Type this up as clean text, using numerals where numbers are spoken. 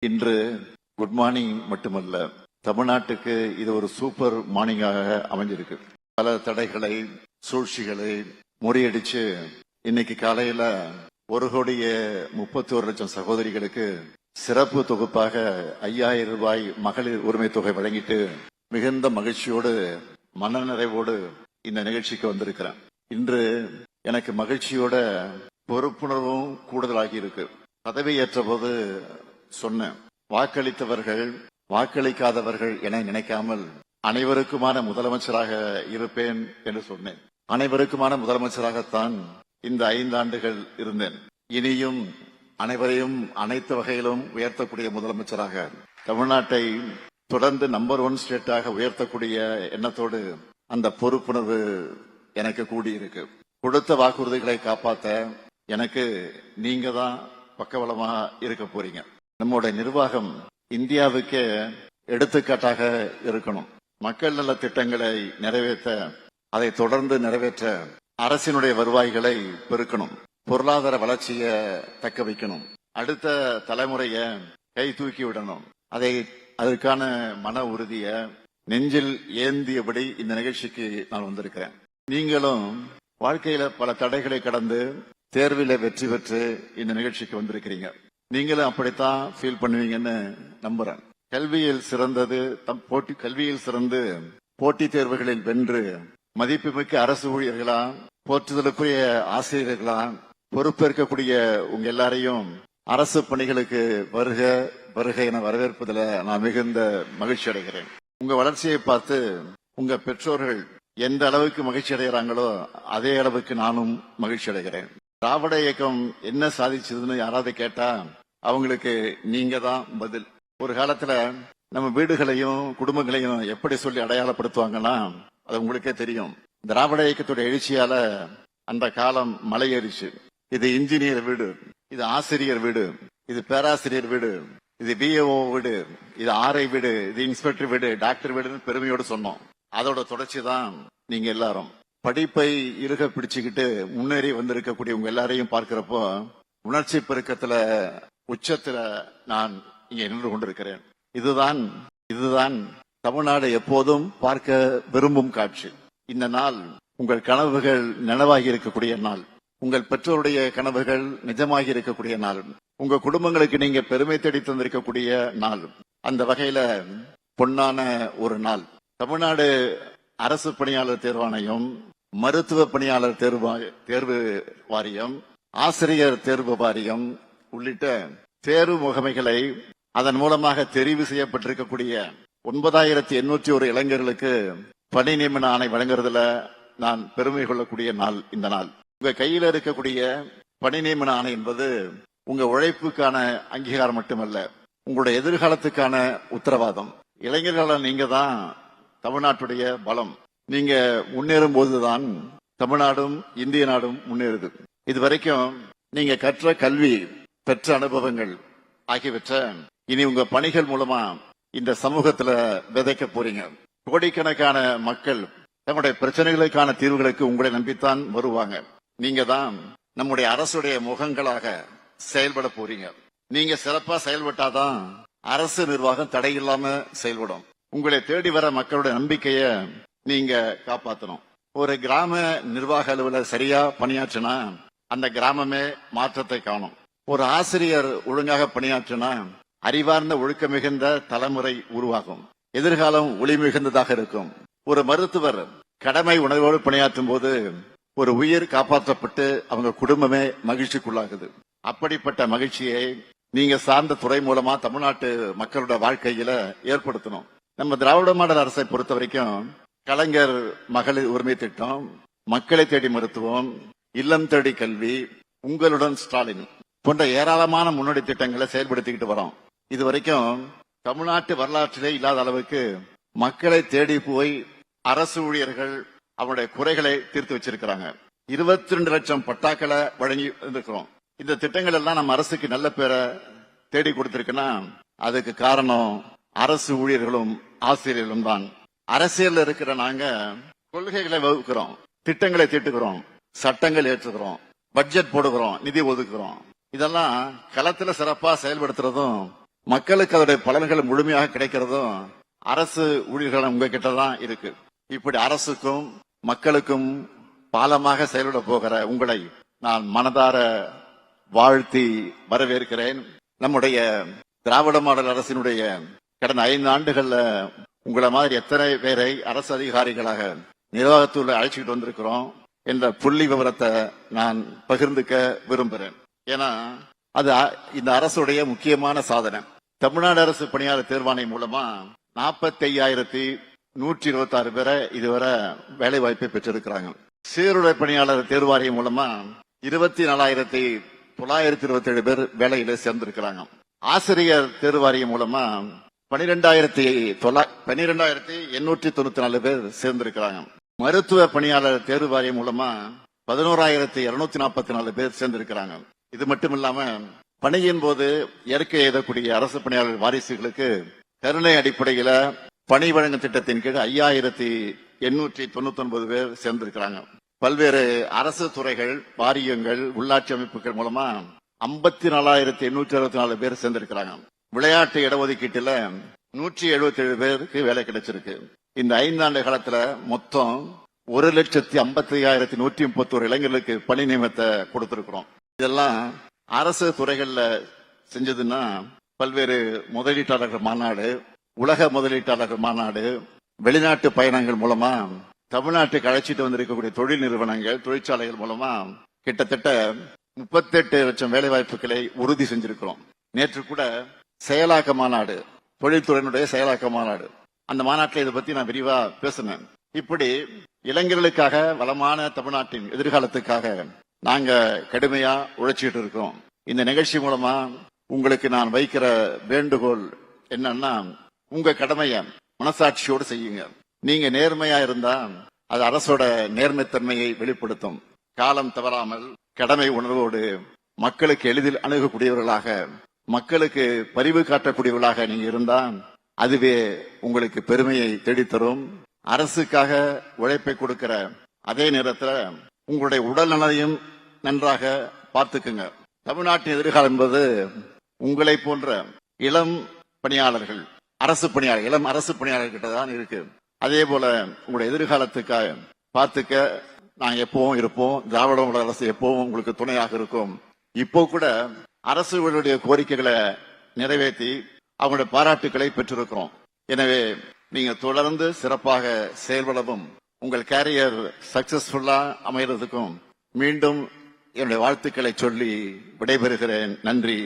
இன்று good morning மட்டுமல்ல, தமிழ்நாட்டுக்கு இது ஒரு சூப்பர் மார்னிங்காக அமைஞ்சிருக்கு. பல தடைகளை சூழ்ச்சிகளை முறியடிச்சு இன்னைக்கு காலையில 1,31,00,000 சகோதரிகளுக்கு சிறப்பு தொகுப்பாக 5,000 ரூபாய் மகளிர் உரிமை தொகை வழங்கிட்டு மிகுந்த மகிழ்ச்சியோடு மனநிறைவோடு இந்த நிகழ்ச்சிக்கு வந்திருக்கிறேன். இன்று எனக்கு மகிழ்ச்சியோட பொறுப்புணர்வும் கூடுதலாகி இருக்கு. பதவியேற்ற போது சொன்னேன், வாக்களித்தவர்கள் வாக்களிக்காதவர்கள் என நினைக்காமல் அனைவருக்குமான முதலமைச்சராக இருப்பேன் என்று சொன்னேன். அனைவருக்குமான முதலமைச்சராகத்தான் இந்த 5 ஆண்டுகள் இருந்தேன். இனியும் அனைவரையும் அனைத்து வகையிலும் உயர்த்தக்கூடிய முதலமைச்சராக, தமிழ்நாட்டை தொடர்ந்து நம்பர் 1 ஸ்டேட்டாக உயர்த்தக்கூடிய எண்ணத்தோடு அந்த பொறுப்புணர்வு எனக்கு கூடியிருக்கு. கொடுத்த வாக்குறுதிகளை காப்பாற்ற எனக்கு நீங்க தான் பக்கபலமா இருக்க போறீங்க. நம்முடைய நிர்வாகம் இந்தியாவுக்கே எடுத்துக்காட்டாக இருக்கணும். மக்கள் நல திட்டங்களை நிறைவேற்ற, அதை தொடர்ந்து நிறைவேற்ற அரசினுடைய வருவாய்களை பெருக்கணும், பொருளாதார வளர்ச்சியை தக்க வைக்கணும், அடுத்த தலைமுறைய கை தூக்கி விடணும். அதற்கான மன உறுதிய நெஞ்சில் ஏந்தியபடி இந்த நிகழ்ச்சிக்கு நான் வந்திருக்கிறேன். நீங்களும் வாழ்க்கையில பல தடைகளை கடந்து தேர்வில வெற்றி பெற்று இந்த நிகழ்ச்சிக்கு வந்திருக்கிறீங்க. நீங்களும் அப்படித்தான் ஃபீல் பண்ணுவீங்கன்னு நம்புறேன். கல்வியில் சிறந்து போட்டித் தேர்வுகளில் வென்று மதிப்புமிக்க அரசு ஊழியர்களா, போற்றுதலுக்குரிய ஆசிரியர்களா பொறுப்பேற்கக்கூடிய உங்க எல்லாரையும் அரசு பணிகளுக்கு வருக வருக என வரவேற்பதில் நான் மிகுந்த மகிழ்ச்சி அடைகிறேன். உங்க வளர்ச்சியை பார்த்து உங்க பெற்றோர்கள் எந்த அளவுக்கு மகிழ்ச்சி அடைகிறாங்களோ அதே அளவுக்கு நானும் மகிழ்ச்சி அடைகிறேன். திராவிட இயக்கம் என்ன சாதிச்சதுன்னு யாராவது கேட்டா அவங்களுக்கு நீங்க தான் பதில். ஒரு காலத்துல நம்ம வீடுகளையும் குடும்பங்களையும் எப்படி சொல்லி அடையாளப்படுத்துவாங்கன்னா அது உங்களுக்கே தெரியும். திராவிட இயக்கத்துடைய எழுச்சியால அந்த காலம் மலையேறிச்சு. இது இன்ஜினியர் வீடு, இது ஆசிரியர் வீடு, இது பேராசிரியர் வீடு, இது பிஏஓ வீடு, இது ஆர்ஐ வீடு, இது இன்ஸ்பெக்டர் வீடு, டாக்டர் வீடுன்னு பெருமையோடு சொன்னோம். அதோட தொடர்ச்சி தான் நீங்க எல்லாரும். படிப்பை இருக பிடிச்சுக்கிட்டு முன்னேறி வந்திருக்கக்கூடிய உங்க எல்லாரையும் பார்க்கிறப்போ உணர்ச்சி பெருக்கத்துல உச்சத்துல நான் இங்க நின்று கொண்டிருக்கிறேன். இதுதான் தமிழ்நாடு எப்போதும் பார்க்க விரும்பும் காட்சி. இந்த நாள் உங்கள் கனவுகள் நனவாகி இருக்கக்கூடிய நாள், உங்கள் பெற்றோருடைய கனவுகள் நிஜமாகி இருக்கக்கூடிய நாள், உங்க குடும்பங்களுக்கு நீங்க பெருமை தேடி தந்திருக்கக்கூடிய நாள். அந்த வகையில பொன்னான ஒரு நாள். தமிழ்நாடு அரசு பணியாளர் தேர்வாணையம், மருத்துவ பணியாளர் தேர்வு வாரியம், ஆசிரியர் தேர்வு வாரியம் உள்ளிட்ட தேர்வு முகமைகளை அதன் மூலமாக தெரிவு செய்யப்பட்டிருக்கக்கூடிய 9,801 இளைஞர்களுக்கு பணி நியமன ஆணை வழங்குறதுல நான் பெருமை கொள்ளக்கூடிய நாள் இந்த நாள். உங்க கையில இருக்கக்கூடிய பணி நியமன ஆணை என்பது உங்க உழைப்புக்கான அங்கீகாரம் மட்டுமல்ல, உங்களுடைய எதிர்காலத்துக்கான உத்தரவாதம். இளைஞர்கள நீங்க தான் தமிழ்நாட்டுடைய பலம். நீங்க முன்னேறும் போதுதான் தமிழ்நாடும் இந்திய நாடும் முன்னேறுது. இதுவரைக்கும் நீங்க கற்ற கல்வி, பெற்ற அனுபவங்கள் ஆகியவற்ற இனி உங்க பணிகள் மூலமா இந்த சமூகத்துல விதைக்க போறீங்க. கோடிக்கணக்கான மக்கள் தங்களுடைய பிரச்சனைகளுக்கான தீர்வுகளுக்கு உங்களை நம்பித்தான் வருவாங்க. நீங்க தான் நம்முடைய அரசுடைய முகங்களாக செயல்பட போறீங்க. நீங்க சிறப்பா செயல்பட்டாதான் அரசு நிர்வாகம் தடையில்லாம செயல்படும். உங்களை தேடி வர மக்களுடைய நம்பிக்கைய நீங்க காப்பாற்றணும். ஒரு கிராம நிர்வாக அலுவலர் சரியா பணியாற்றினா அந்த கிராமமே மாற்றத்தை காணும். ஒரு ஆசிரியர் ஒழுங்காக பணியாற்றினா அறிவார்ந்த ஒழுக்க மிகுந்த தலைமுறை உருவாகும். எதிர்காலம் ஒளி மிகுந்ததாக இருக்கும். ஒரு மருத்துவர் கடமை உணர்வோடு பணியாற்றும் போது ஒரு உயிர் காப்பாற்றப்பட்டு அவங்க குடும்பமே மகிழ்ச்சிக்குள்ளாகுது. அப்படிப்பட்ட மகிழ்ச்சியை நீங்க சார்ந்த துறை மூலமா தமிழ்நாட்டு மக்களோட வாழ்க்கையில ஏற்படுத்தணும். நம்ம திராவிட மாடல் அரசை பொறுத்த வரைக்கும் கலைஞர் மகளிர் உரிமை திட்டம், மக்களை தேடி மருத்துவம், இல்லம் தேடி கல்வி, உங்களுடன் ஸ்டாலின் போன்ற ஏராளமான முன்னோடி திட்டங்களை செயல்படுத்திக்கிட்டு வரோம். இதுவரைக்கும் தமிழ்நாட்டு வரலாற்றிலே இல்லாத அளவுக்கு மக்களை தேடி போய் அரசு ஊழியர்கள் அவருடைய குறைகளை தீர்த்து வச்சிருக்கிறாங்க. 22 லட்சம் பட்டாக்களை வழங்கி இருக்கிறோம். இந்த திட்டங்கள் எல்லாம் நம்ம அரசுக்கு நல்ல பேரை தேடி கொடுத்திருக்குன்னா அதுக்கு காரணம் அரசு ஊழியர்களும் ஆசிரியர்களும் தான். அரசியல் இருக்கிற நாங்க கொள்கைகளை வகுக்கிறோம், திட்டங்களை தீட்டுகிறோம், சட்டங்கள் ஏற்றுகிறோம், பட்ஜெட் போடுகிறோம், நிதி ஒதுக்குறோம். இதெல்லாம் களத்துல சிறப்பா செயல்படுத்துறதும் மக்களுக்கு அதோடைய பலன்கள் முழுமையாக கிடைக்கிறதும் அரசு ஊழியர்கள் உங்ககிட்ட தான் இருக்கு. இப்படி அரசுக்கும் மக்களுக்கும் பாலமாக செயல்பட போகிற உங்களை நான் மனதார வாழ்த்தி வரவேற்கிறேன். நம்முடைய திராவிட மாடல் அரசினுடைய கடந்த 5 ஆண்டுகள்ல உங்களை மாதிரி எத்தனை பேரை அரசு அதிகாரிகளாக நிர்வாகத்துள்ள அழைச்சிட்டு வந்திருக்கிறோம் என்ற புள்ளி விவரத்தை நான் பகிர்ந்துக்க விரும்புகிறேன். ஏன்னா அது இந்த அரசுடைய முக்கியமான சாதனை. தமிழ்நாடு அரசு பணியாளர் தேர்வாணையம் மூலமா 45,126 பேரை இதுவரை வேலை வாய்ப்பை பெற்றிருக்கிறாங்க. சீருடை பணியாளர் தேர்வாரியம் மூலமா 24,927 பேர் வேலையில சேர்ந்திருக்கிறாங்க. ஆசிரியர் தேர்வாரியம் மூலமா 12,894 பேர் சேர்ந்திருக்கிறாங்க. மருத்துவ பணியாளர் தேர்வாரியம் மூலமா 11,244 பேர் சேர்ந்திருக்கிறாங்க. இது மட்டும் இல்லாம பணியின் போது இயற்கை எழுதக்கூடிய அரசு பணியாளர் வாரிசுகளுக்கு கருணை அடிப்படையில பணி வழங்கும் திட்டத்தின் கீழ் 5,899 பேர் சேர்ந்திருக்கிறாங்க. பல்வேறு அரசு துறைகள், வாரியங்கள், உள்ளாட்சி அமைப்புகள் மூலமா 54,864 பேர் சேர்ந்திருக்கிறாங்க. விளையாட்டு இடஒதுக்கீட்டுல 177 பேருக்கு வேலை கிடைச்சிருக்கு. இந்த 5 ஆண்டு காலத்துல மொத்தம் 1,55,131 இளைஞர்களுக்கு பணி நியமனத்தை கொடுத்திருக்கிறோம். இதெல்லாம் அரசு துறைகள்ல செஞ்சதுன்னா பல்வேறு முதலீட்டாளர்கள் மாநாடு, உலக முதலீட்டாளர்கள் மாநாடு, வெளிநாட்டு பயணங்கள் மூலமா தமிழ்நாட்டுக்கு அழைச்சிட்டு வந்திருக்கக்கூடிய தொழில் நிறுவனங்கள், தொழிற்சாலைகள் மூலமா கிட்டத்தட்ட 38 லட்சம் வேலை வாய்ப்புகளை உறுதி செஞ்சிருக்கிறோம். நேற்று கூட செயலாக்க மாநாடு, தொழில்துறையினுடைய செயலாக்க மாநாடு, அந்த மாநாட்டில் இதை பத்தி நான் விரிவா பேசினேன். இப்படி இளைஞர்களுக்காக வளமான தமிழ்நாட்டின் எதிர்காலத்துக்காக நாங்க கடுமையா உழைச்சிட்டு இருக்கோம். இந்த நிகழ்ச்சி மூலமா உங்களுக்கு நான் வைக்கிற வேண்டுகோள் என்னன்னா, உங்க கடமையை மனசாட்சியோடு செய்யுங்க. நீங்க நேர்மையா இருந்தா அது அரசோட நேர்மைத்தன்மையை வெளிப்படுத்தும். காலம் தவறாமல் கடமை உணர்வோடு மக்களுக்கு எளிதில் அணுகக்கூடியவர்களாக, மக்களுக்கு பரிவு காட்டக்கூடியவர்களாக நீங்க இருந்தா அதுவே உங்களுக்கு பெருமையை தேடித்தரும். அரசுக்காக உழைப்பை கொடுக்கிற அதே நேரத்தில் உங்களுடைய உடல் நலனையும் நன்றாக பார்த்துக்குங்க. தமிழ்நாட்டின் எதிர்காலம் என்பது உங்களை போன்ற இளம் பணியாளர்கள், அரசு பணியாளர், இளம் அரசு பணியாளர்கிட்ட தான் இருக்கு. அதே போல உங்களுடைய எதிர்காலத்துக்காக பார்த்துக்க நாங்க எப்பவும் இருப்போம். திராவிட மாடல் அரசு எப்பவும் உங்களுக்கு துணையாக இருக்கும். இப்போ கூட அரசுகளுடைய கோரிக்கைகளை நிறைவேற்றி அவங்களுடைய பாராட்டுக்களை பெற்றிருக்கிறோம். எனவே நீங்க தொடர்ந்து சிறப்பாக செயல்படவும் உங்கள் கேரியர் சக்சஸ்ஃபுல்லா அமைகிறதுக்கும் மீண்டும் என்னுடைய வாழ்த்துக்களை சொல்லி விடைபெறுகிறேன். நன்றி.